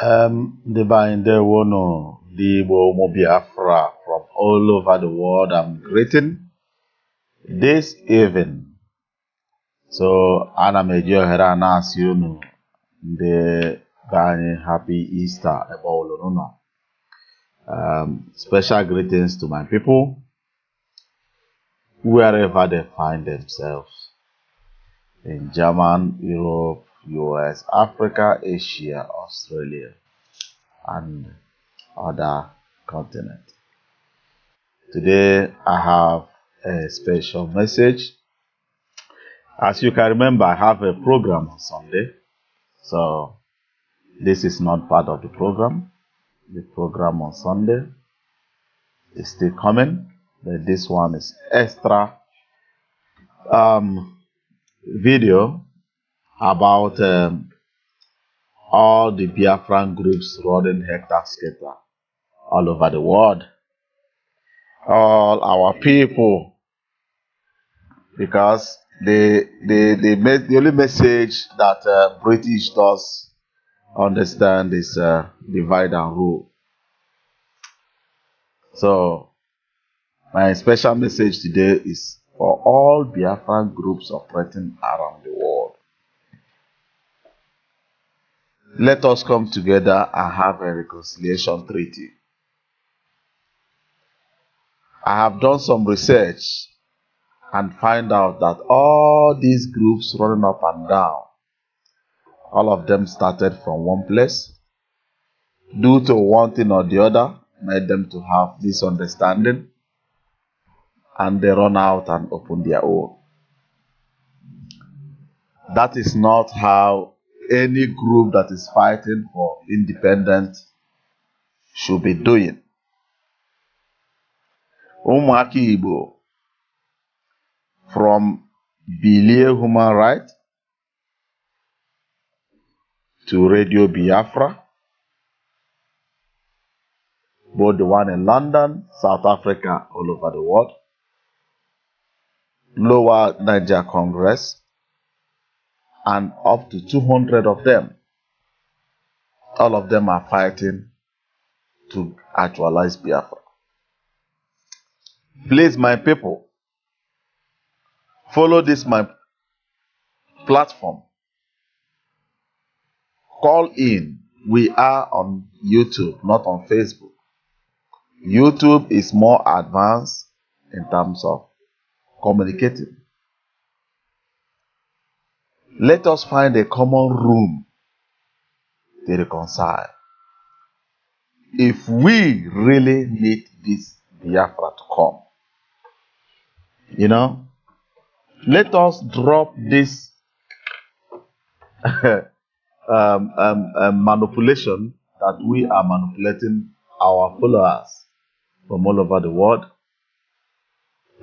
The band they wanna the Biafra from all over the world. I'm greeting this evening. So ana m eji ohere a na-asị unu ndị be anyị happy Easter ebe ọbụla unu nọ. Special greetings to my people wherever they find themselves in German, Europe, US, Africa, Asia, Australia, and other continents. Today I have a special message. As you can remember, I have a program on Sunday, so this is not part of the program. The program on Sunday is still coming, but this one is extra video about all the Biafran groups running hectare scatter all over the world. All our people, because the only message that British does understand is divide and rule. So my special message today is for all Biafran groups operating around the world. Let us come together and have a reconciliation treaty. I have done some research and find out that all these groups running up and down All of them started from one place. Due to one thing or the other, made them to have this understanding, and they run out and open their own. That is not how any group that is fighting for independence should be doing. Ụmụaka Igbo, from Bilie Human Rights to Radio Biafra, both the one in London, South Africa, all over the world, Lower Niger Congress, and up to 200 of them. All of them are fighting to actualize Biafra. Please, my people, follow this my platform. Call in. We are on YouTube, not on Facebook. YouTube is more advanced in terms of communicating. Let us find a common room to reconcile. If we really need this Biafra to come, let us drop this manipulation that we are manipulating our followers from all over the world.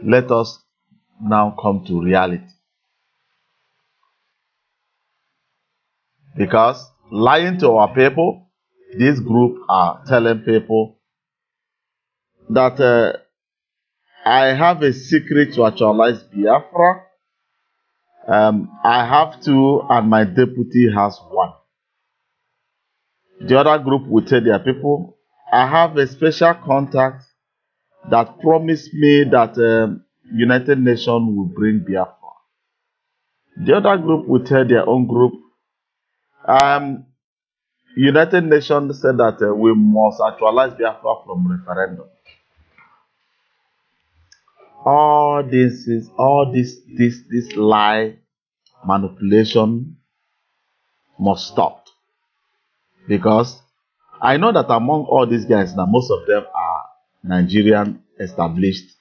Let us now come to reality. Because lying to our people, this group are telling people that I have a secret to actualize Biafra. I have two and my deputy has one. The other group will tell their people, I have a special contact that promised me that United Nations will bring Biafra. The other group will tell their own group, United Nations said that we must actualize Biafra from referendum. All this lie manipulation must stop. Because I know that among all these guys now, most of them are Nigerian established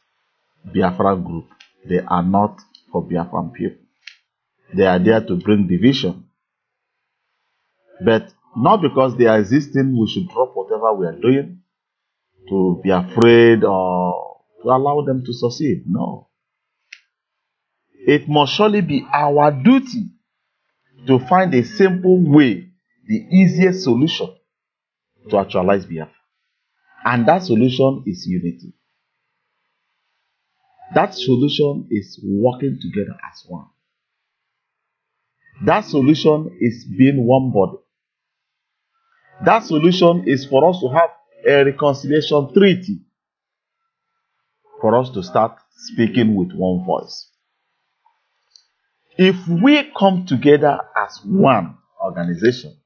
Biafran group. They are not for Biafran people. They are there to bring division. But not because they are existing, we should drop whatever we are doing to be afraid or to allow them to succeed. No. It must surely be our duty to find a simple way, the easiest solution to actualize Biafra. And that solution is unity. That solution is working together as one. That solution is being one body. That solution is for us to have a reconciliation treaty, for us to start speaking with one voice. If we come together as one organization,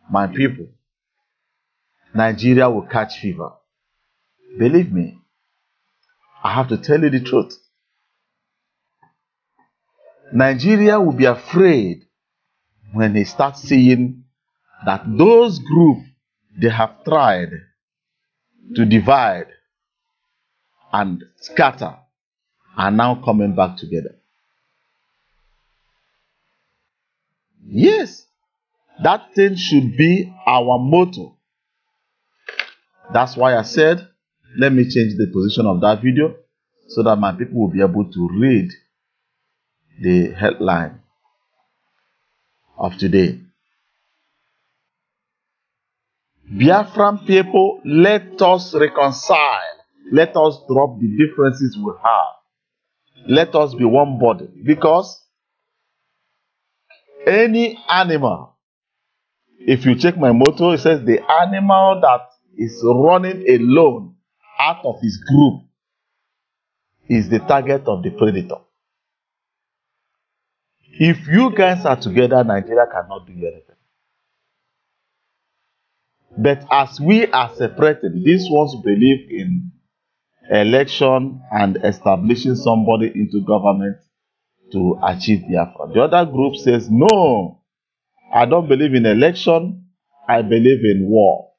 my people, Nigeria will catch fever. Believe me, I have to tell you the truth. Nigeria will be afraid when they start seeing that those groups they have tried to divide and scatter are now coming back together. Yes, that thing should be our motto. That's why I said, let me change the position of that video so that my people will be able to read the headline of today. Biafran people, let us reconcile. Let us drop the differences we have. Let us be one body. Because any animal, if you check my motto, it says the animal that is running alone out of his group is the target of the predator. If you guys are together, Nigeria cannot do anything. But as we are separated, these ones believe in election and establishing somebody into government to achieve Biafra. The other group says, no, I don't believe in election. I believe in war.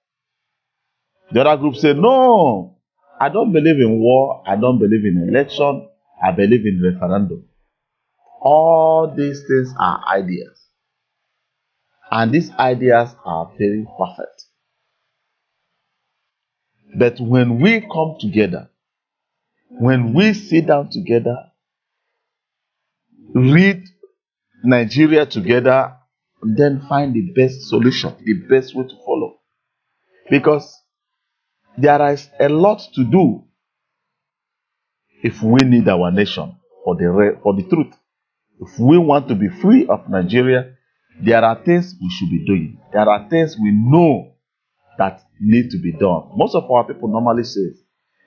The other group say, no, I don't believe in war. I don't believe in election. I believe in referendum. All these things are ideas. And these ideas are very perfect. But when we come together, when we sit down together, read Nigeria together, then find the best solution, the best way to follow. Because there is a lot to do if we need our nation for the truth. If we want to be free of Nigeria, there are things we should be doing. There are things we know that need to be done. Most of our people normally say,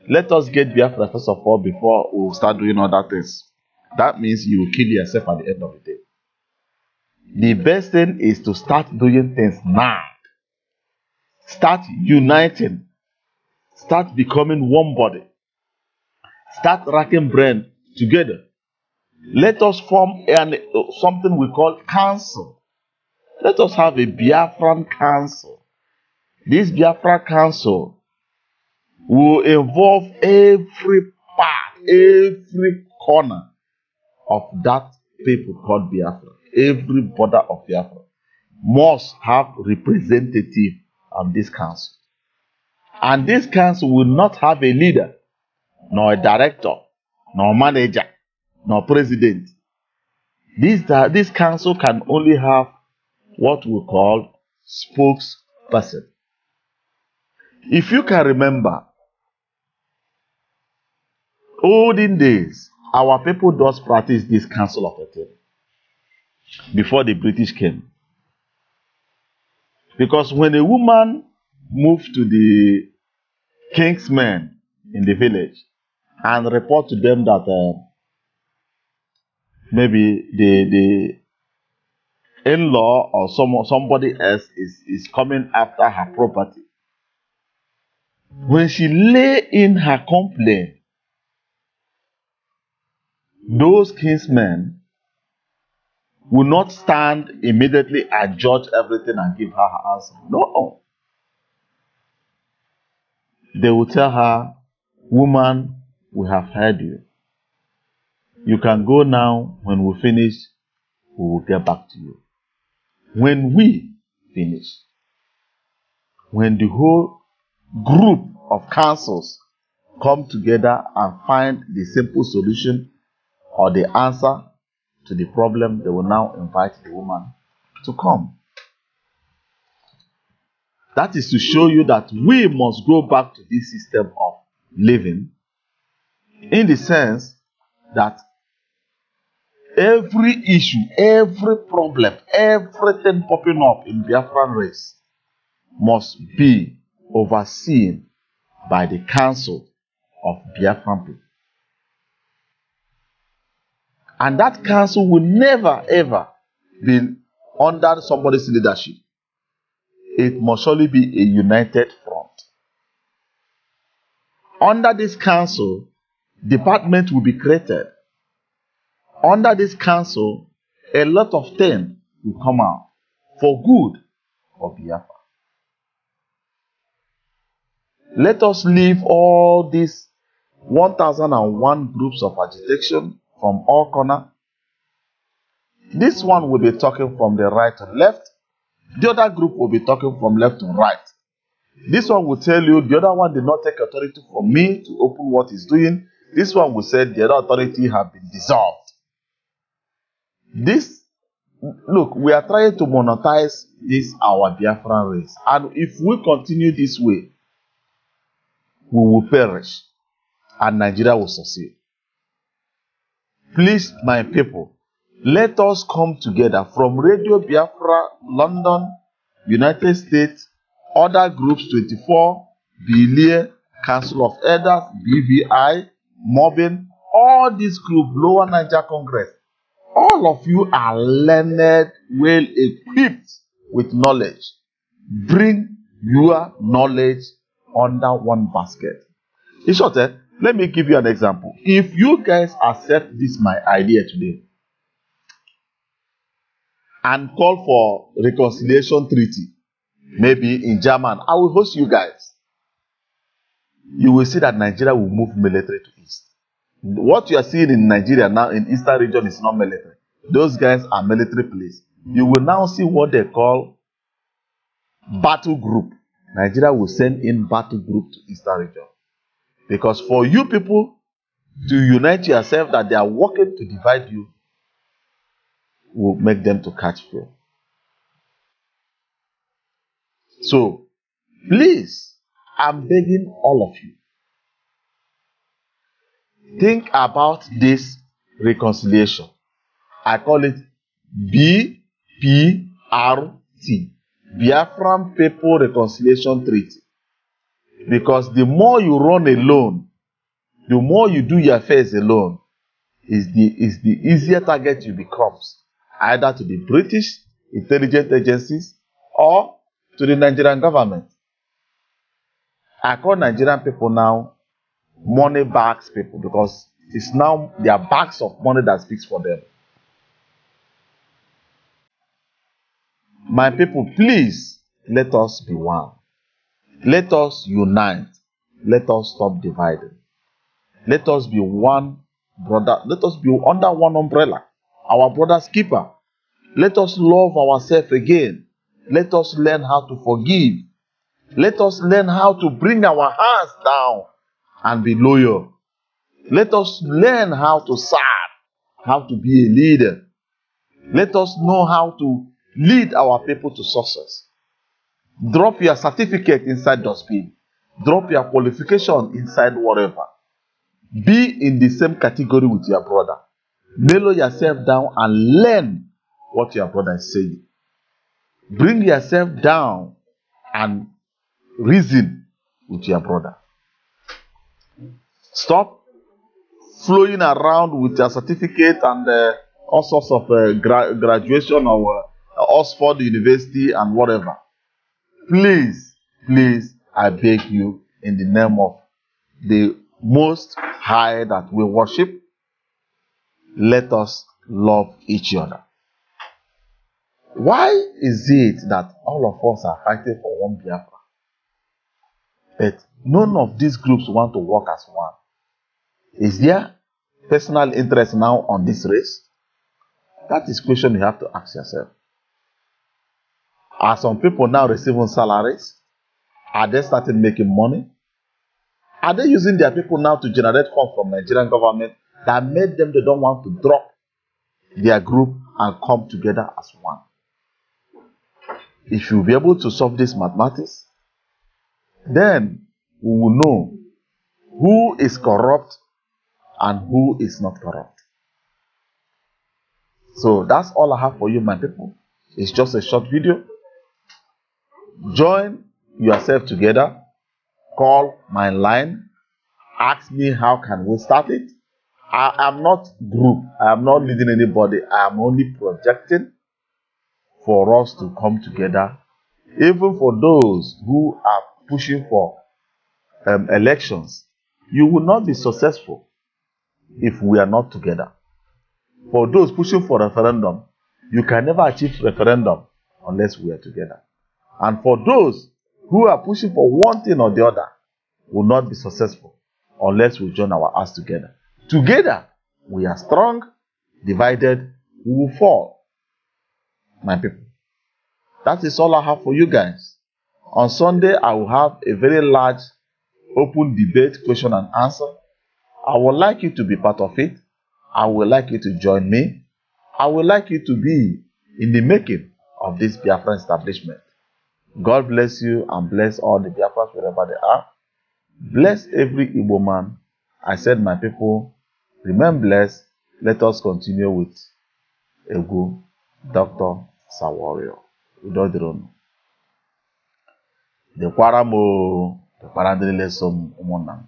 let us get Biafra first of all before we will start doing other things. That means you will kill yourself at the end of the day. The best thing is to start doing things now. Start uniting. Start becoming one body. Start racking brain together. Let us form something we call council. Let us have a Biafran council. This Biafra council will involve every part, every corner of that people called Biafra. Every border of Biafra must have representative on this council. And this council will not have a leader, nor a director, nor manager, nor president. This council can only have what we call spokesperson. If you can remember, olden days, our people does practice this council of 13 before the British came. Because when a woman moved to the king's men in the village and report to them that maybe the in-law or somebody else is coming after her property, when she lay in her complaint, those kinsmen will not stand immediately and judge everything and give her her answer. No. They will tell her, woman, we have heard you. You can go now. When we finish, we will get back to you. When we finish, when the whole group of councils come together and find the simple solution or the answer to the problem, they will now invite the woman to come. That is to show you that we must go back to this system of living, in the sense that every issue, every problem, everything popping up in Biafran race must be overseen by the council of Biafran people. And that council will never ever be under somebody's leadership. It must surely be a united front. Under this council, department will be created. Under this council, a lot of things will come out for good for Biafra. Let us leave all these 1001 groups of agitation from all corners. This one will be talking from the right to left. The other group will be talking from left to right. This one will tell you the other one did not take authority from me to open what he's doing. This one will say the other authority have been dissolved. Look, we are trying to monetize this our Biafran race. And if we continue this way, we will perish and Nigeria will succeed. Please, my people, let us come together from Radio Biafra, London, United States, other groups 24, Belia, Council of Elders, BVI, Mobbing, all these groups, Lower Niger Congress. All of you are learned, well equipped with knowledge. Bring your knowledge under one basket. In short, let me give you an example. If you guys accept this my idea today, and call for reconciliation treaty, maybe in German. I will host you guys. You will see that Nigeria will move military to east. What you are seeing in Nigeria now in eastern region is not military. Those guys are military police. You will now see what they call battle group. Nigeria will send in battle group to eastern region. Because for you people to unite yourself that they are working to divide you will make them to catch fear. So, please, I'm begging all of you, think about this reconciliation. I call it BPRT, Biafran People Reconciliation Treaty. Because the more you run alone, the more you do your affairs alone, is the easier target you become, either to the British intelligence agencies or to the Nigerian government. I call Nigerian people now money bags people because it's now their bags of money that speaks for them. My people, please let us be one. Let us unite. Let us stop dividing. Let us be one brother. Let us be under one umbrella. Our brother's keeper. Let us love ourselves again. Let us learn how to forgive. Let us learn how to bring our hands down and be loyal. Let us learn how to serve, how to be a leader. Let us know how to lead our people to success. Drop your certificate inside dustbin. Drop your qualification inside whatever. Be in the same category with your brother. Mellow yourself down and learn what your brother is saying. Bring yourself down and reason with your brother. Stop flowing around with your certificate and all sorts of graduation or Oxford University and whatever. Please, please, I beg you, in the name of the Most High that we worship, let us love each other. Why is it that all of us are fighting for one Biafra? But none of these groups want to work as one. Is there personal interest now on this race? That is a question you have to ask yourself. Are some people now receiving salaries? Are they starting making money? Are they using their people now to generate funds from Nigerian government that made them they don't want to drop their group and come together as one? If you'll be able to solve this mathematics, then we will know who is corrupt and who is not corrupt. So that's all I have for you, my people. It's just a short video. Join yourself together. Call my line. Ask me how can we start it. I am not group. I am not leading anybody. I am only projecting for us to come together. Even for those who are pushing for elections, you will not be successful if we are not together. For those pushing for referendum, you can never achieve referendum unless we are together. And for those who are pushing for one thing or the other, will not be successful unless we join our hands together. Together, we are strong. Divided, we will fall. My people, that is all I have for you guys. On Sunday, I will have a very large open debate, question and answer. I would like you to be part of it. I would like you to join me. I would like you to be in the making of this Biafran establishment. God bless you and bless all the Biafrans wherever they are. Bless every Igbo man. I said, my people, remain blessed. Let us continue with Egu, Dr. Sawario. Udodron. The Kwaramo, the Paradilesum, Umonam.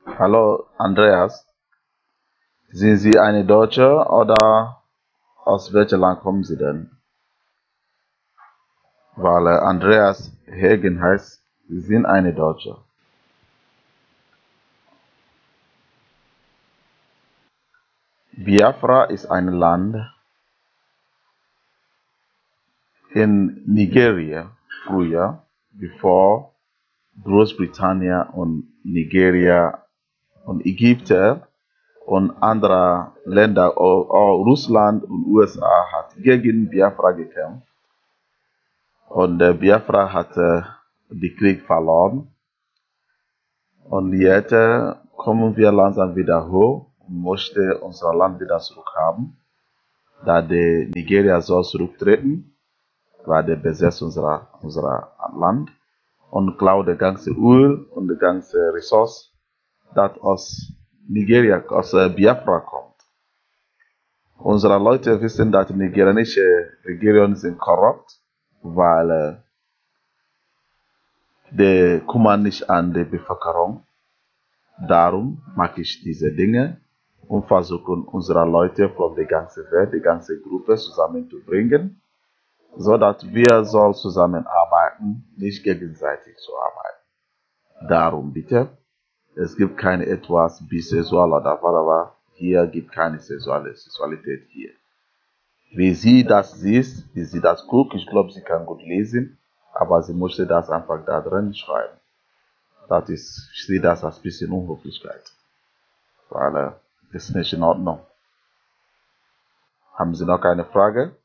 Hallo, Andreas. Sind Sie eine Deutsche oder aus welchem Land kommen Sie denn? Weil Andreas Hagen heißt, Sie sind eine Deutsche. Biafra ist ein Land in Nigeria früher, bevor Großbritannien und Nigeria und Ägypten und andere Länder, auch Russland und USA hat gegen Biafra gekämpft. Und Biafra hat den Krieg verloren. Und jetzt kommen wir langsam wieder hoch und möchten unser Land wieder zurückhaben, da die Nigeria soll zurücktreten, weil der besetzt unser Land und klaut das ganze Öl und die ganze Ressource, das aus Nigeria, aus Biafra kommt. Unsere Leute wissen, dass die nigerianische Regierung sind korrupt, weil die kümmern nicht an die Bevölkerung. Darum mache ich diese Dinge und versuche unsere Leute von der ganzen Welt, die ganze Gruppe zusammenzubringen, so dass wir soll zusammenarbeiten, nicht gegenseitig zu arbeiten. Darum bitte, es gibt keine etwas bisexual oder whatever. Hier gibt keine Sexualität hier. Wie sie das sieht, wie sie das guckt, ich glaube, sie kann gut lesen, aber sie möchte das einfach da drin schreiben. Das ist, ich sehe das als ein bisschen Unhöflichkeit. Weil das ist nicht in Ordnung. Haben Sie noch keine Frage?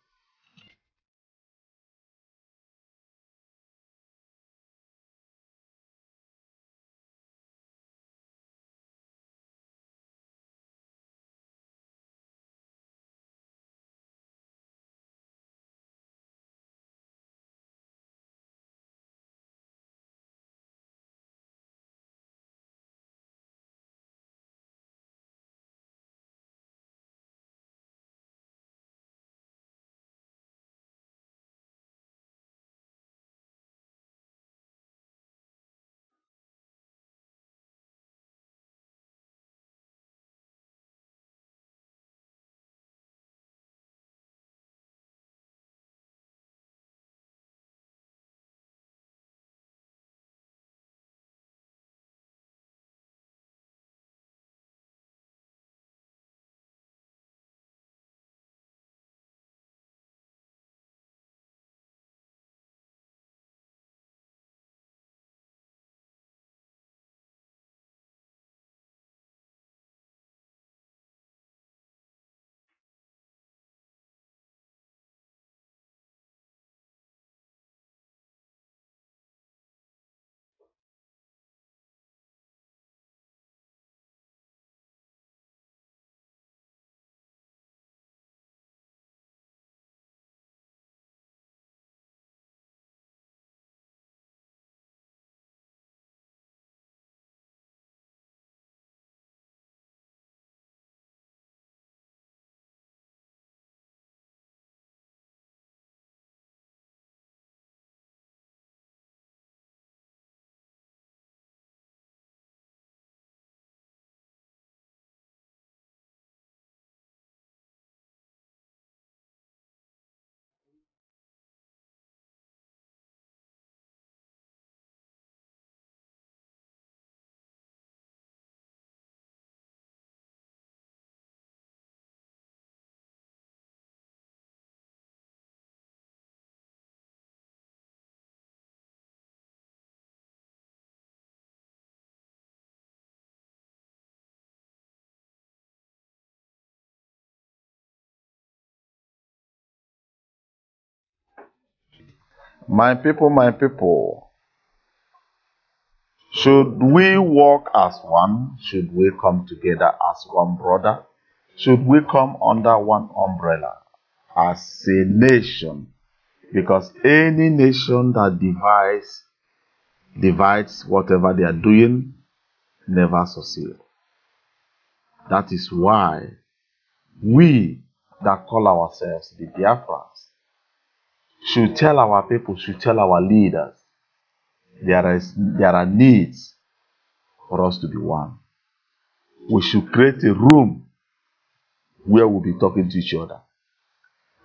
My people, should we work as one? Should we come together as one brother? Should we come under one umbrella as a nation? Because any nation that divides whatever they are doing, never succeed. That is why we that call ourselves the Biafrans should tell our people, should tell our leaders, there are needs for us to be one. we should create a room where we'll be talking to each other.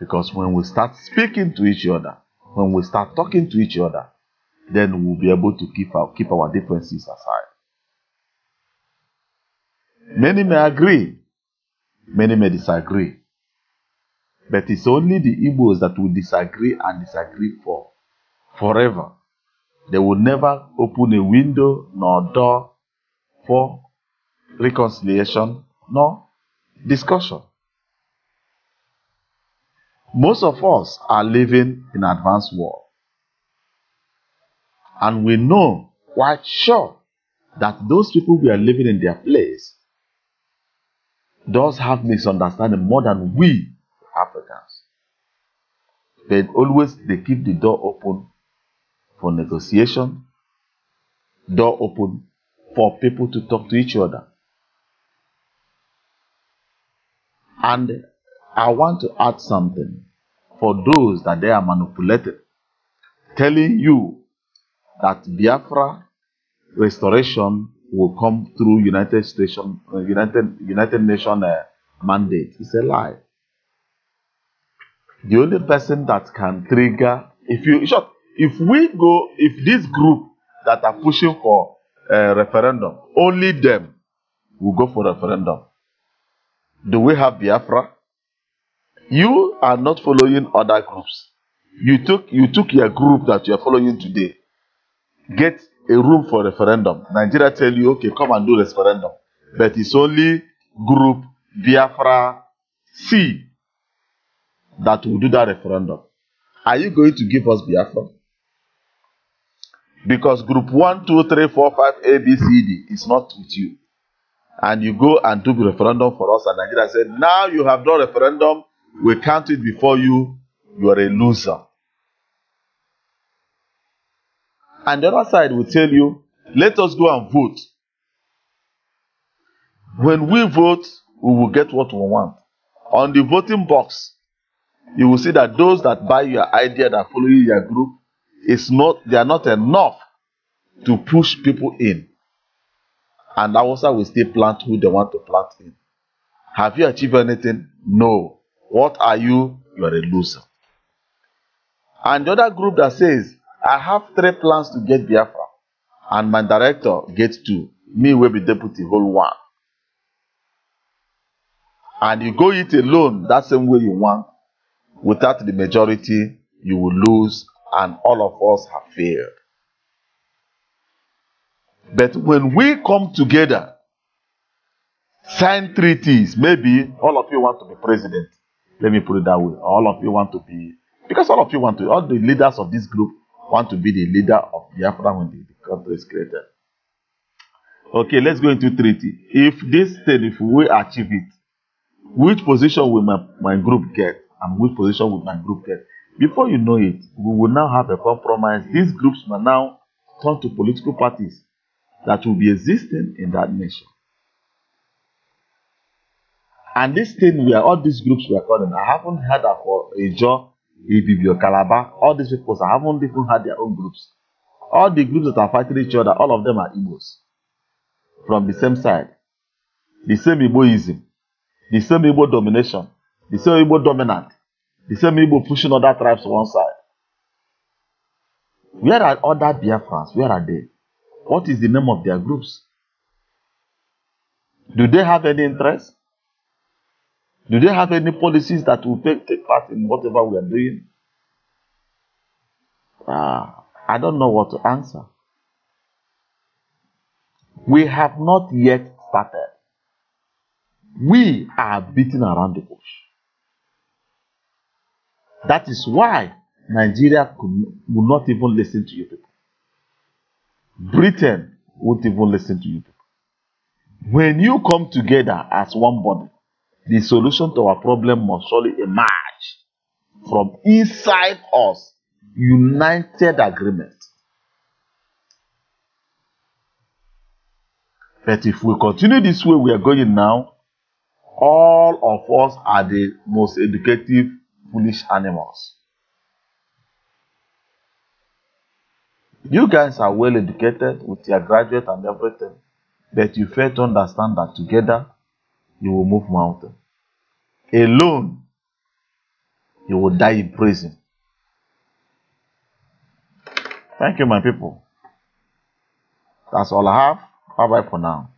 Because when we start speaking to each other, when we start talking to each other, then we'll be able to keep our differences aside. Many may agree, many may disagree. But it's only the Igbos that will disagree and disagree forever. They will never open a window nor door for reconciliation nor discussion. Most of us are living in an advanced world. And we know quite sure that those people we are living in their place does have misunderstanding more than we Africans. But always they keep the door open for negotiation, door open for people to talk to each other. And I want to add something for those that they are manipulated, telling you that Biafra restoration will come through United Nations mandate. It's a lie. The only person that can trigger, if this group that are pushing for a referendum, only them will go for referendum. Do we have Biafra? You are not following other groups. You took your group that you are following today. Get a room for referendum. Nigeria tell you, okay, come and do referendum. But it's only group Biafra C that will do that referendum. Are you going to give us Biafra? Because group 1, 2, 3, 4, 5, A, B, C, D is not with you. And you go and do the referendum for us, and Nigeria said, now you have done referendum, we count it before you, you are a loser. And the other side will tell you, let us go and vote. When we vote, we will get what we want. On the voting box, you will see that those that buy your idea, that follow your group, they are not enough to push people in. And Hausa will still plant who they want to plant in. Have you achieved anything? No. What are you? You are a loser. And the other group that says, I have 3 plans to get Biafra, and my director gets 2. Me will be deputy, hold 1. And you go it alone, that same way you want, without the majority, you will lose, and all of us have failed. But when we come together, sign treaties, maybe all of you want to be president. Let me put it that way. All of you want to be, because all of you want to, all the leaders of this group want to be the leader of Biafra when the country is created. Okay, let's go into treaty. If we achieve it, which position will my group get, and which position will my group get? Before you know it, we will now have a compromise. These groups will now turn to political parties that will be existing in that nation. And this thing all these groups we are calling, I haven't heard of Ejo, Ibibio, Calabar, all these people, I haven't even had their own groups. All the groups that are fighting each other, all of them are Igbos. From the same side. The same Igboism. The same Igbo domination. The same Igbo dominant. The same Igbo pushing other tribes to one side. Where are other Biafrans? Where are they? What is the name of their groups? Do they have any interest? Do they have any policies that will take part in whatever we are doing? I don't know what to answer. We have not yet started. We are beating around the bush. That is why Nigeria will not even listen to you people. Britain won't even listen to you people. When you come together as one body, the solution to our problem must surely emerge from inside us. United agreement. But if we continue this way we are going now, all of us are the most educative, foolish animals. You guys are well educated with your graduate and everything. but you fail to understand that together you will move mountain. Alone, you will die in prison. Thank you, my people. That's all I have. Bye-bye for now.